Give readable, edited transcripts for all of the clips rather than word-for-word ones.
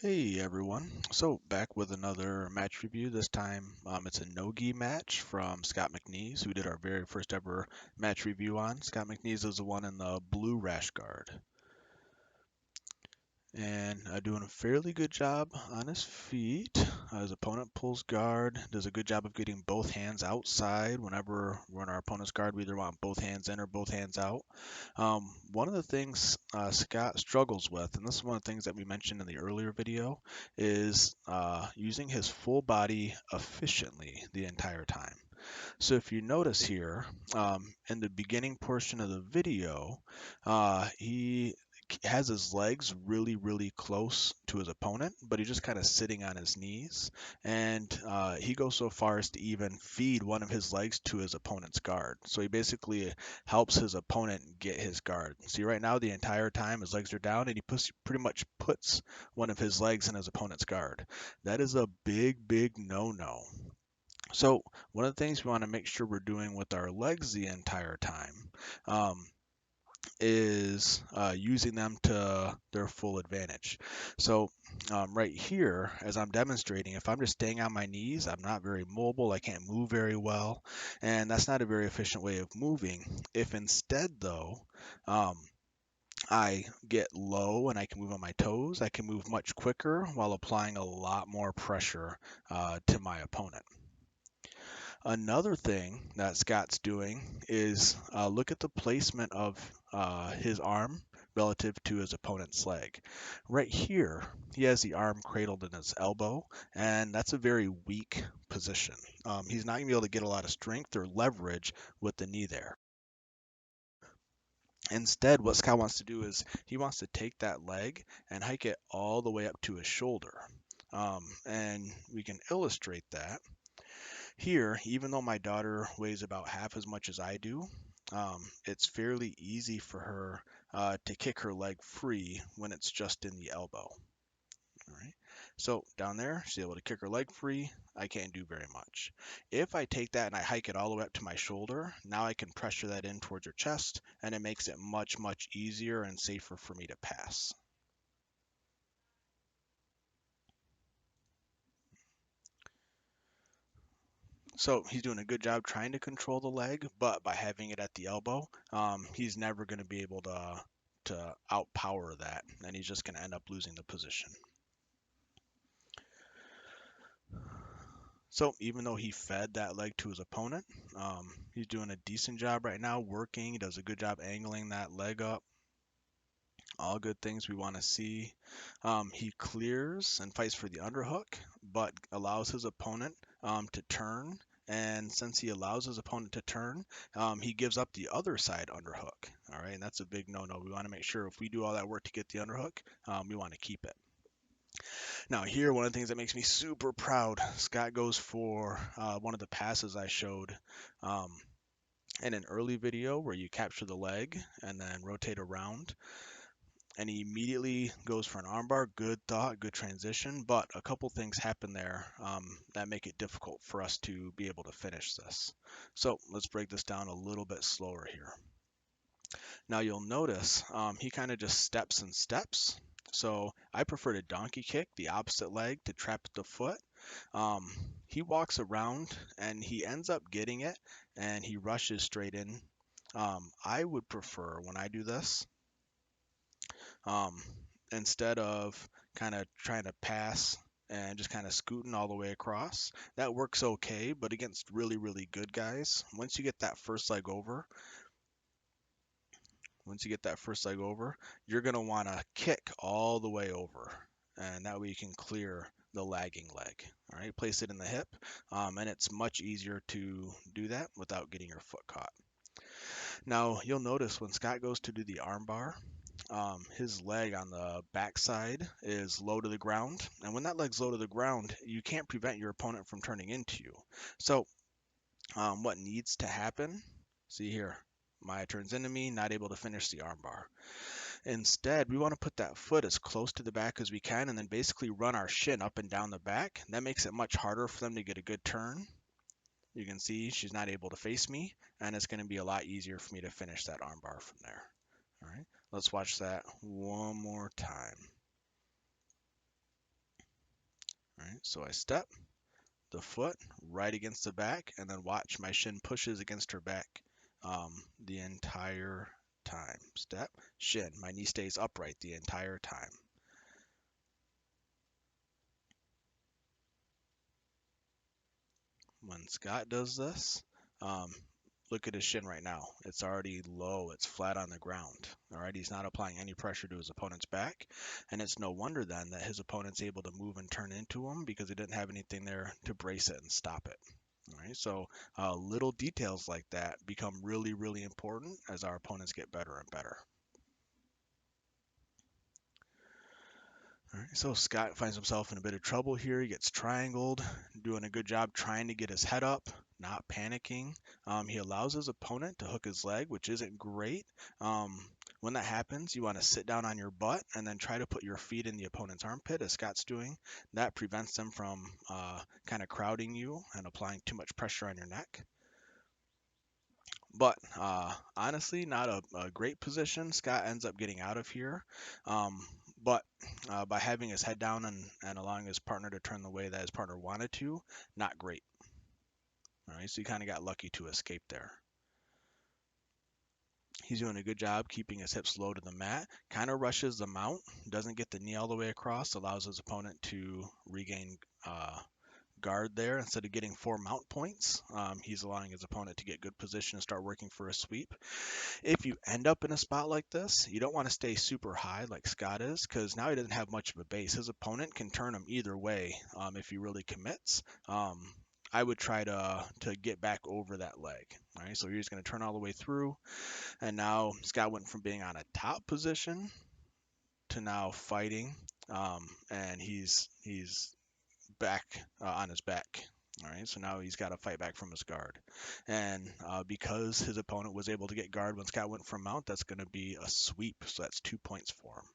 Hey everyone. So back with another match review. This time it's a no-gi match from Scott McNees, who did our very first ever match review on. Scott McNees is the one in the blue rash guard. And doing a fairly good job on his feet. His opponent pulls guard, does a good job of getting both hands outside. Whenever we're in our opponent's guard, we either want both hands in or both hands out. One of the things Scott struggles with, and this is one of the things that we mentioned in the earlier video, is using his full body efficiently the entire time. So if you notice here, in the beginning portion of the video, he has his legs really close to his opponent, but he's just kind of sitting on his knees, and he goes so far as to even feed one of his legs to his opponent's guard. So he basically helps his opponent get his guard. See, right now the entire time his legs are down, and he pretty much puts one of his legs in his opponent's guard. That is a big no-no. So one of the things we want to make sure we're doing with our legs the entire time um, is using them to their full advantage. So right here, as I'm demonstrating, if I'm just staying on my knees, I'm not very mobile, I can't move very well, and that's not a very efficient way of moving. If instead, though, um, I get low and I can move on my toes, I can move much quicker while applying a lot more pressure to my opponent. Another thing that Scott's doing is look at the placement of his arm relative to his opponent's leg. Right here, he has the arm cradled in his elbow, and that's a very weak position. He's not going to be able to get a lot of strength or leverage with the knee there. Instead, what Scott wants to do is he wants to take that leg and hike it all the way up to his shoulder. And we can illustrate that. Here, even though my daughter weighs about half as much as I do, it's fairly easy for her to kick her leg free when it's just in the elbow. All right. So down there, she's able to kick her leg free. I can't do very much. If I take that and I hike it all the way up to my shoulder, now I can pressure that in towards her chest, and it makes it much easier and safer for me to pass. So he's doing a good job trying to control the leg, but by having it at the elbow, he's never going to be able to outpower that, and he's just going to end up losing the position. So even though he fed that leg to his opponent, he's doing a decent job right now working. He does a good job angling that leg up. All good things we want to see. He clears and fights for the underhook, but allows his opponent to turn. And since he allows his opponent to turn, he gives up the other side underhook. All right, and that's a big no-no. We want to make sure if we do all that work to get the underhook, we want to keep it. Now here, one of the things that makes me super proud, Scott goes for one of the passes I showed in an early video where you capture the leg and then rotate around, and he immediately goes for an armbar. Good thought, good transition, but a couple things happen there that make it difficult for us to be able to finish this. So let's break this down a little bit slower here. Now you'll notice he kind of just steps and steps. So I prefer to donkey kick the opposite leg to trap the foot. He walks around and he ends up getting it, and he rushes straight in. I would prefer, when I do this, um, instead of kind of trying to pass and just kind of scooting all the way across, that works okay, but against really good guys, once you get that first leg over, you're going to want to kick all the way over, and that way you can clear the lagging leg. All right, place it in the hip, and it's much easier to do that without getting your foot caught. Now you'll notice when Scott goes to do the armbar, his leg on the backside is low to the ground, and when that leg's low to the ground, you can't prevent your opponent from turning into you. So what needs to happen, see here, Maya turns into me, not able to finish the armbar. Instead, we want to put that foot as close to the back as we can and then basically run our shin up and down the back. That makes it much harder for them to get a good turn. You can see she's not able to face me, and it's going to be a lot easier for me to finish that armbar from there. All right, let's watch that one more time. right? So I step the foot right against the back, and then watch my shin pushes against her back the entire time. Step, shin. My knee stays upright the entire time. When Scott does this, um, look at his shin right now. It's already low. It's flat on the ground. All right, he's not applying any pressure to his opponent's back, and it's no wonder then that his opponent's able to move and turn into him because he didn't have anything there to brace it and stop it. All right, so little details like that become really, really important as our opponents get better and better. All right, so Scott finds himself in a bit of trouble here. He gets triangled, doing a good job trying to get his head up, not panicking. He allows his opponent to hook his leg, which isn't great. When that happens, you want to sit down on your butt and then try to put your feet in the opponent's armpit, as Scott's doing. That prevents them from kind of crowding you and applying too much pressure on your neck. But honestly, not a great position. Scott ends up getting out of here. But by having his head down and allowing his partner to turn the way that his partner wanted to, not great. All right, so he kind of got lucky to escape there. He's doing a good job keeping his hips low to the mat. Kind of rushes the mount, doesn't get the knee all the way across, allows his opponent to regain guard there. Instead of getting 4 mount points, he's allowing his opponent to get good position and start working for a sweep. If you end up in a spot like this, you don't want to stay super high like Scott is, because now he doesn't have much of a base. His opponent can turn him either way if he really commits. I would try to get back over that leg. All right, so he's going to turn all the way through, and now Scott went from being on a top position to now fighting, and he's back on his back. All right, so now he's got to fight back from his guard. And because his opponent was able to get guard when Scott went from mount, that's going to be a sweep. So that's 2 points for him.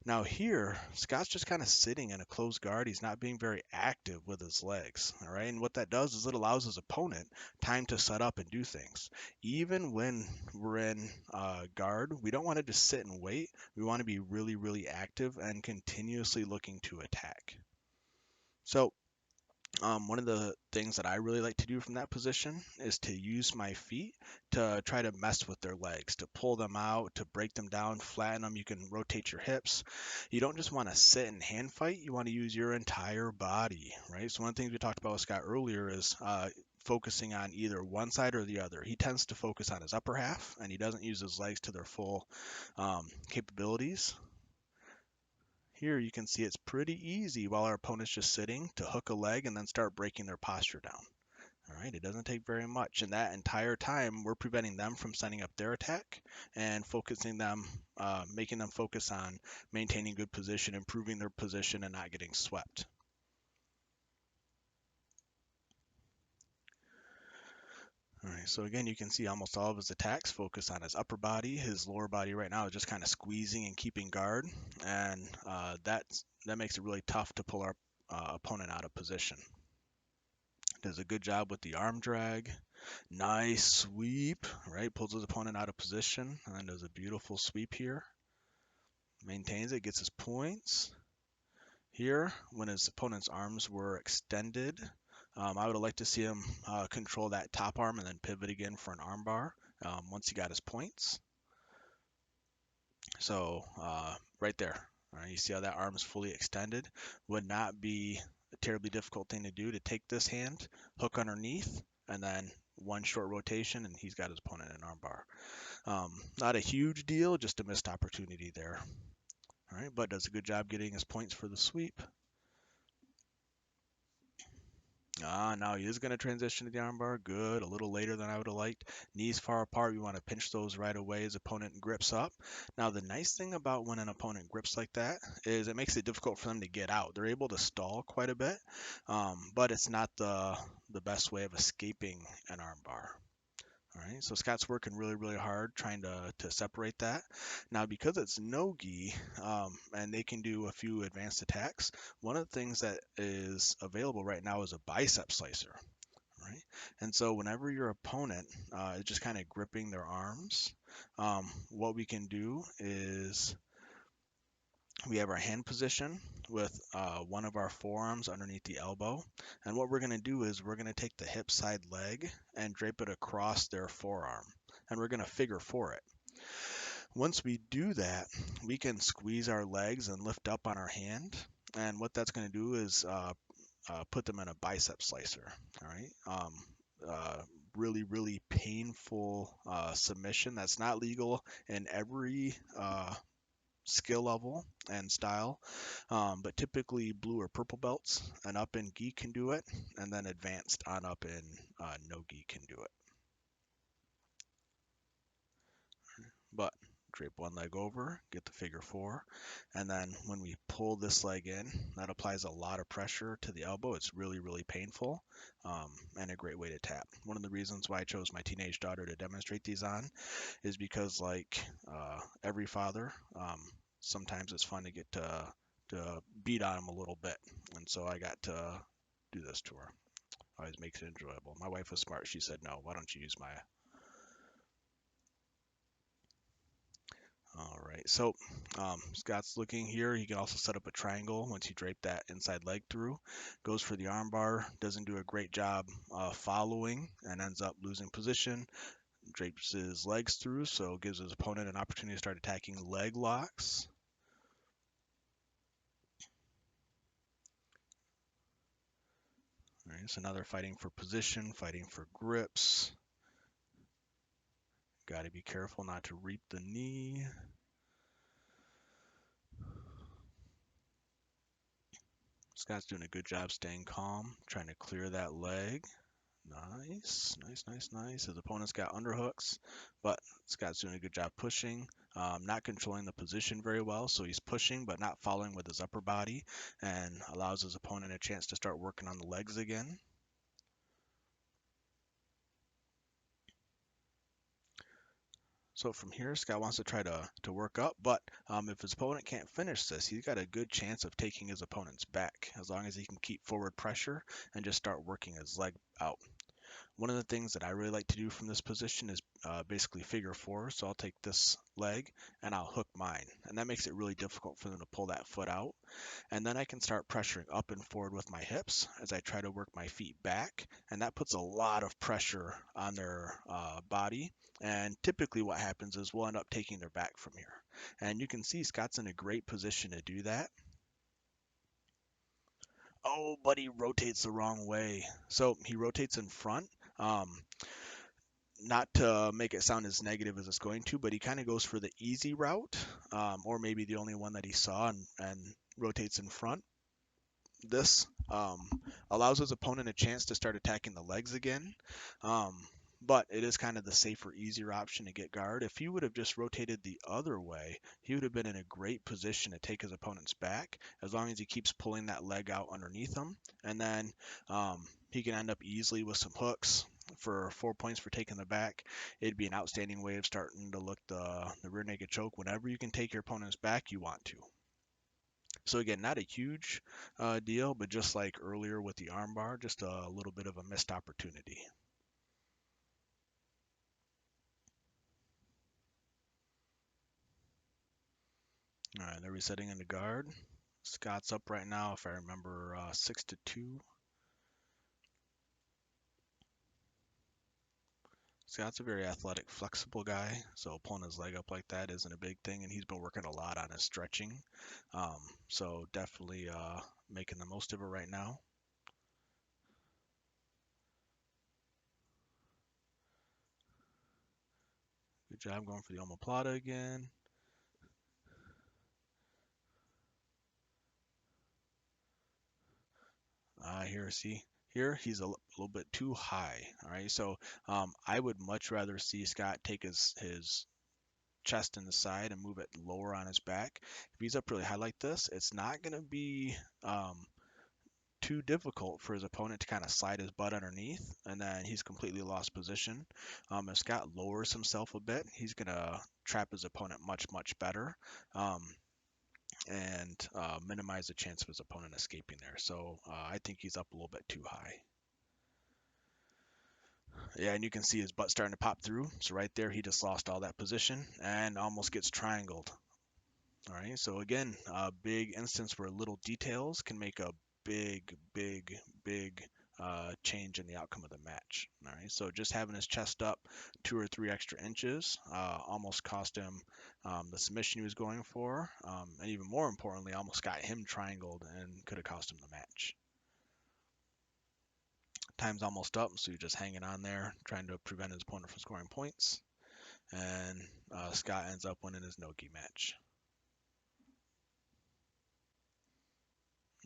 Now here, Scott's just kind of sitting in a closed guard. He's not being very active with his legs. All right, and what that does is it allows his opponent time to set up and do things. Even when we're in guard, we don't want to just sit and wait. We want to be really, really active and continuously looking to attack. So one of the things that I really like to do from that position is to use my feet to try to mess with their legs, to pull them out, to break them down, flatten them. You can rotate your hips. You don't just want to sit and hand fight. You want to use your entire body, right? So one of the things we talked about with Scott earlier is focusing on either one side or the other. He tends to focus on his upper half, and he doesn't use his legs to their full capabilities. Here you can see it's pretty easy while our opponent's just sitting to hook a leg and then start breaking their posture down. All right, it doesn't take very much. And that entire time, we're preventing them from setting up their attack and focusing them, making them focus on maintaining good position, improving their position, and not getting swept. All right, so again, you can see almost all of his attacks focus on his upper body. His lower body right now is just kind of squeezing and keeping guard, and that makes it really tough to pull our opponent out of position. Does a good job with the arm drag. Nice sweep, right? Pulls his opponent out of position and then does a beautiful sweep here. Maintains it, gets his points. Here, when his opponent's arms were extended, I would have liked to see him control that top arm and then pivot again for an arm bar once he got his points. So right there, all right, you see how that arm is fully extended. Would not be a terribly difficult thing to do to take this hand, hook underneath, and then one short rotation, and he's got his opponent in an arm bar. Not a huge deal, just a missed opportunity there. All right, but does a good job getting his points for the sweep. Now he is going to transition to the armbar. Good. A little later than I would have liked. Knees far apart. We want to pinch those right away as opponent grips up. Now, the nice thing about when an opponent grips like that is it makes it difficult for them to get out. They're able to stall quite a bit, but it's not the best way of escaping an armbar. All right, so Scott's working really, really hard trying to separate that. Now, because it's no-gi and they can do a few advanced attacks, one of the things that is available right now is a bicep slicer. Right? And so whenever your opponent is just kind of gripping their arms, what we can do is We have our hand position with one of our forearms underneath the elbow. And what we're going to do is we're going to take the hip side leg and drape it across their forearm. And we're going to figure four it. Once we do that, we can squeeze our legs and lift up on our hand. And what that's going to do is put them in a bicep slicer. All right. Uh, really, really painful submission. That's not legal in every skill level and style, but typically blue or purple belts and up in gi can do it, and then advanced on up in no gi can do it. But drape one leg over, get the figure four, and then when we pull this leg in, that applies a lot of pressure to the elbow. It's really, really painful, and a great way to tap. One of the reasons why I chose my teenage daughter to demonstrate these on is because, like every father, sometimes it's fun to get to beat on them a little bit, and so I got to do this to her. Always makes it enjoyable. My wife was smart. She said, "No, why don't you use my?" All right, so Scott's looking here. He can also set up a triangle once you drape that inside leg through. Goes for the arm bar, doesn't do a great job following, and ends up losing position. Drapes his legs through, so gives his opponent an opportunity to start attacking leg locks. All right, so now they're fighting for position, fighting for grips. Got to be careful not to reap the knee. Scott's doing a good job staying calm, trying to clear that leg. Nice, nice, nice, nice. His opponent's got underhooks, but Scott's doing a good job pushing, not controlling the position very well. So he's pushing, but not following with his upper body, and allows his opponent a chance to start working on the legs again. So from here, Scott wants to try to work up, but if his opponent can't finish this, he's got a good chance of taking his opponent's back, as long as he can keep forward pressure and just start working his leg out. One of the things that I really like to do from this position is basically figure four. So I'll take this leg and I'll hook mine. And that makes it really difficult for them to pull that foot out. And then I can start pressuring up and forward with my hips as I try to work my feet back. And that puts a lot of pressure on their body. And typically what happens is we'll end up taking their back from here. And you can see Scott's in a great position to do that. Oh, but he rotates the wrong way. So he rotates in front. Not to make it sound as negative as it's going to, but he kind of goes for the easy route, or maybe the only one that he saw, and rotates in front. This allows his opponent a chance to start attacking the legs again, but it is kind of the safer, easier option to get guard. If he would have just rotated the other way, he would have been in a great position to take his opponent's back, as long as he keeps pulling that leg out underneath him, and then he can end up easily with some hooks for 4 points for taking the back. It'd be an outstanding way of starting to look the rear naked choke. Whenever you can take your opponent's back, you want to. So again, not a huge deal, but just like earlier with the armbar, just a little bit of a missed opportunity. All right, they're resetting into guard. Scott's up right now, if I remember, 6-2. Scott's a very athletic, flexible guy, so pulling his leg up like that isn't a big thing, and he's been working a lot on his stretching. So definitely making the most of it right now. Good job going for the omoplata again. Here, see, here he's a little bit too high. All right, so I would much rather see Scott take his chest in the side and move it lower on his back. If he's up really high like this, it's not going to be too difficult for his opponent to kind of slide his butt underneath, and then he's completely lost position. If Scott lowers himself a bit, he's going to trap his opponent much, much better. And minimize the chance of his opponent escaping there. So I think he's up a little bit too high. Yeah, and you can see his butt starting to pop through. So right there, he just lost all that position and almost gets triangled. All right, so again, a big instance where little details can make a big change in the outcome of the match. All right, so just having his chest up 2 or 3 extra inches almost cost him the submission he was going for, and even more importantly, almost got him triangled and could have cost him the match. Time's almost up, so you're just hanging on there, trying to prevent his opponent from scoring points, and Scott ends up winning his no-gi match.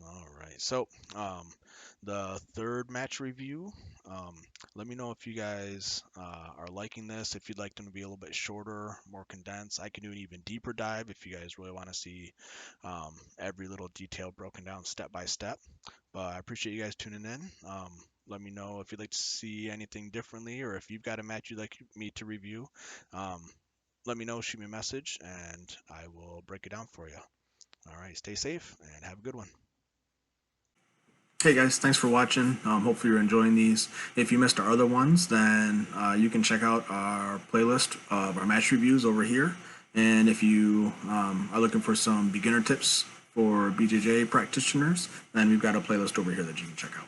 All right, so the third match review. Um, Let me know if you guys are liking this. If you'd like them to be a little bit shorter, more condensed, I can do an even deeper dive if you guys really want to see every little detail broken down step by step. But I appreciate you guys tuning in. Let me know if you'd like to see anything differently, or if you've got a match you'd like me to review. Um, Let me know, shoot me a message, and I will break it down for you. All right, stay safe and have a good one. Hey guys, thanks for watching. Hopefully you're enjoying these. If you missed our other ones, then you can check out our playlist of our match reviews over here. And if you are looking for some beginner tips for BJJ practitioners, then we've got a playlist over here that you can check out.